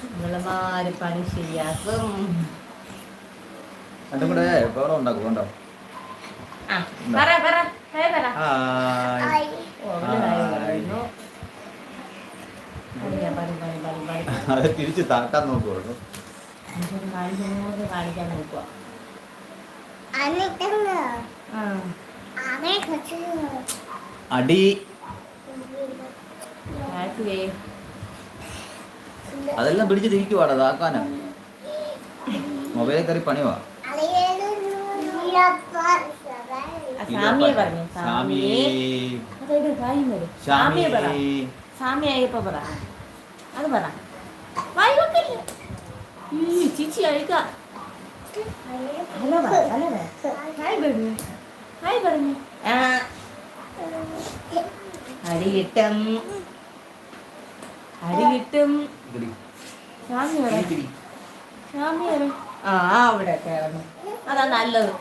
നിങ്ങളമാര് പണി ശരിയാക്കും. എന്റെ കൂടെ വേറെ ഉണ്ടാക്കും കേട്ടോ. അത് തിരിച്ച് താക്കാൻ നോക്കുള്ളൂ. കാണിക്കാൻ നോക്കുക. അടി അതെല്ലാം പിടിച്ച് തിരിക്കുവാടാ താക്കാനാ. മൊബൈലിൽ കയറി പണിവാ. സാമിയായപ്പോ പറ, അത് പറ. ചിച്ചി അഴുക്ക. പറഞ്ഞു അടി കിട്ടും, അടി കിട്ടും. സ്വാമി അവിടെ കയറുന്നു, അതാ നല്ലത്.